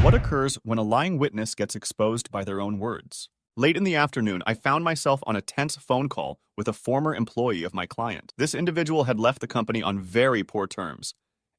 What occurs when a lying witness gets exposed by their own words? Late in the afternoon, I found myself on a tense phone call with a former employee of my client. This individual had left the company on very poor terms,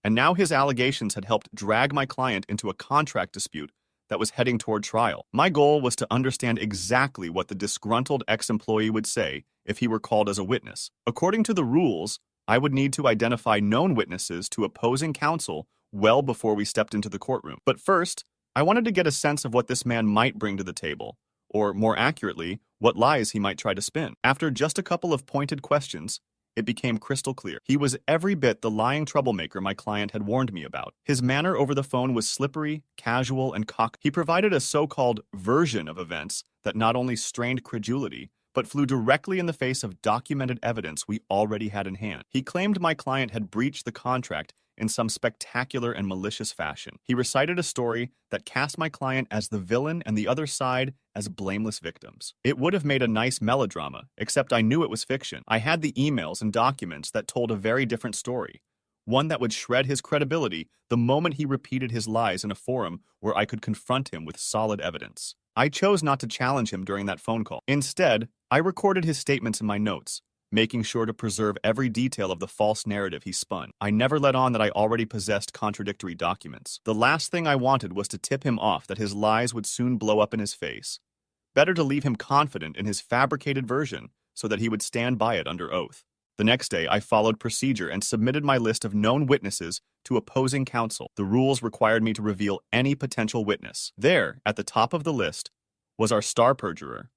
and now his allegations had helped drag my client into a contract dispute that was heading toward trial. My goal was to understand exactly what the disgruntled ex-employee would say if he were called as a witness. According to the rules, I would need to identify known witnesses to opposing counsel well before we stepped into the courtroom. But first, I wanted to get a sense of what this man might bring to the table, or more accurately, what lies he might try to spin. After just a couple of pointed questions, it became crystal clear. He was every bit the lying troublemaker my client had warned me about. His manner over the phone was slippery, casual, and cocky. He provided a so-called version of events that not only strained credulity, but flew directly in the face of documented evidence we already had in hand. He claimed my client had breached the contract in some spectacular and malicious fashion. He recited a story that cast my client as the villain and the other side as blameless victims. It would have made a nice melodrama, except I knew it was fiction. I had the emails and documents that told a very different story, one that would shred his credibility the moment he repeated his lies in a forum where I could confront him with solid evidence. I chose not to challenge him during that phone call. Instead, I recorded his statements in my notes, making sure to preserve every detail of the false narrative he spun. I never let on that I already possessed contradictory documents. The last thing I wanted was to tip him off that his lies would soon blow up in his face. Better to leave him confident in his fabricated version so that he would stand by it under oath. The next day, I followed procedure and submitted my list of known witnesses to opposing counsel. The rules required me to reveal any potential witness. There, at the top of the list, was our star perjurer,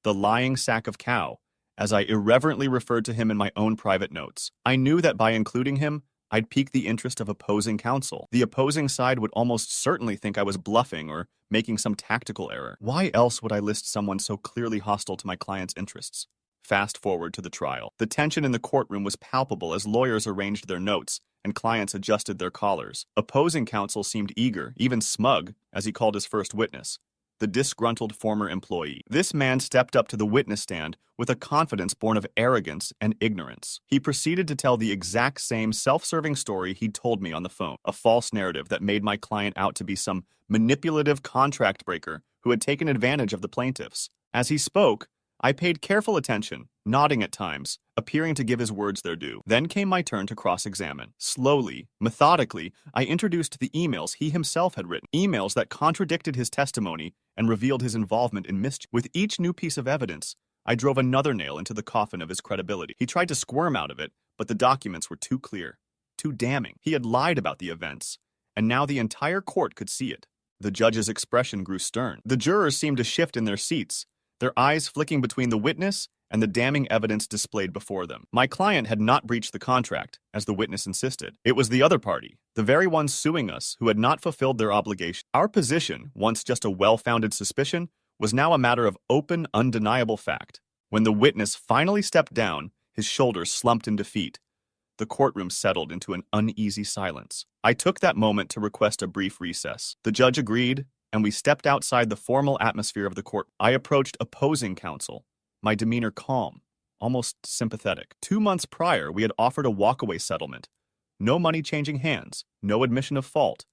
the lying sack of cow, as I irreverently referred to him in my own private notes. I knew that by including him, I'd pique the interest of opposing counsel. The opposing side would almost certainly think I was bluffing or making some tactical error. Why else would I list someone so clearly hostile to my client's interests? Fast forward to the trial. The tension in the courtroom was palpable as lawyers arranged their notes and clients adjusted their collars. Opposing counsel seemed eager, even smug, as he called his first witness, the disgruntled former employee. This man stepped up to the witness stand with a confidence born of arrogance and ignorance. He proceeded to tell the exact same self-serving story he'd told me on the phone, a false narrative that made my client out to be some manipulative contract breaker who had taken advantage of the plaintiffs. As he spoke, I paid careful attention, nodding at times, appearing to give his words their due. Then came my turn to cross-examine. Slowly, methodically, I introduced the emails he himself had written, emails that contradicted his testimony and revealed his involvement in mischief. With each new piece of evidence, I drove another nail into the coffin of his credibility. He tried to squirm out of it, but the documents were too clear, too damning. He had lied about the events, and now the entire court could see it. The judge's expression grew stern. The jurors seemed to shift in their seats, their eyes flicking between the witness and the damning evidence displayed before them. My client had not breached the contract, as the witness insisted. It was the other party, the very ones suing us, who had not fulfilled their obligation. Our position, once just a well-founded suspicion, was now a matter of open, undeniable fact. When the witness finally stepped down, his shoulders slumped in defeat. The courtroom settled into an uneasy silence. I took that moment to request a brief recess. The judge agreed, and we stepped outside the formal atmosphere of the court. I approached opposing counsel, my demeanor calm, almost sympathetic. 2 months prior, we had offered a walkaway settlement. No money changing hands, no admission of fault,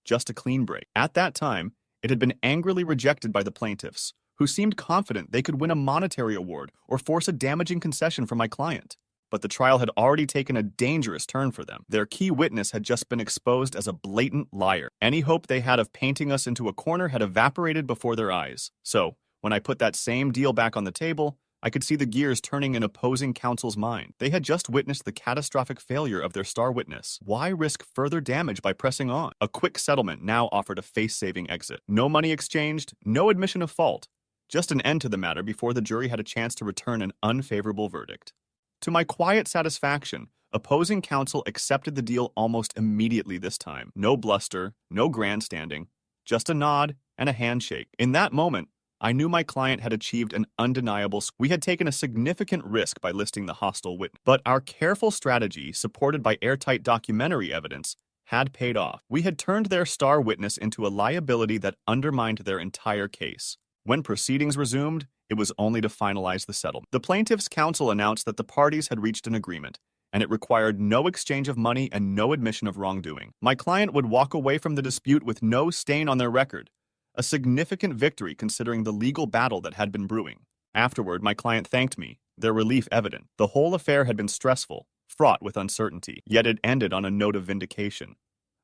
just a clean break. At that time, it had been angrily rejected by the plaintiffs, who seemed confident they could win a monetary award or force a damaging concession from my client. But the trial had already taken a dangerous turn for them. Their key witness had just been exposed as a blatant liar. Any hope they had of painting us into a corner had evaporated before their eyes. So, when I put that same deal back on the table, I could see the gears turning in opposing counsel's mind. They had just witnessed the catastrophic failure of their star witness. Why risk further damage by pressing on? A quick settlement now offered a face-saving exit. No money exchanged, no admission of fault. Just an end to the matter before the jury had a chance to return an unfavorable verdict. To my quiet satisfaction, opposing counsel accepted the deal almost immediately this time. No bluster, no grandstanding, just a nod and a handshake. In that moment, I knew my client had achieved an undeniable. We had taken a significant risk by listing the hostile witness, but our careful strategy, supported by airtight documentary evidence, had paid off. We had turned their star witness into a liability that undermined their entire case. When proceedings resumed, it was only to finalize the settlement. The plaintiff's counsel announced that the parties had reached an agreement, and it required no exchange of money and no admission of wrongdoing. My client would walk away from the dispute with no stain on their record, a significant victory considering the legal battle that had been brewing. Afterward, my client thanked me, their relief evident. The whole affair had been stressful, fraught with uncertainty, yet it ended on a note of vindication.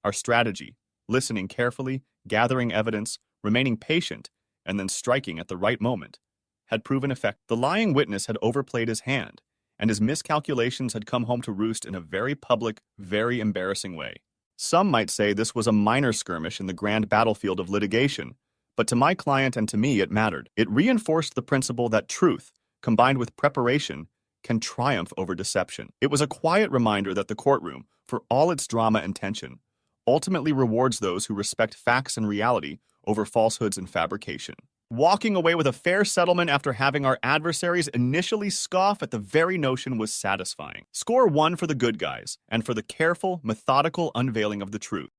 Our strategy, listening carefully, gathering evidence, remaining patient, and then striking at the right moment, had proven effective. The lying witness had overplayed his hand, and his miscalculations had come home to roost in a very public, very embarrassing way. Some might say this was a minor skirmish in the grand battlefield of litigation, but to my client and to me it mattered. It reinforced the principle that truth, combined with preparation, can triumph over deception. It was a quiet reminder that the courtroom, for all its drama and tension, ultimately rewards those who respect facts and reality over falsehoods and fabrication. Walking away with a fair settlement after having our adversaries initially scoff at the very notion was satisfying. Score 1 for the good guys, and for the careful, methodical unveiling of the truth.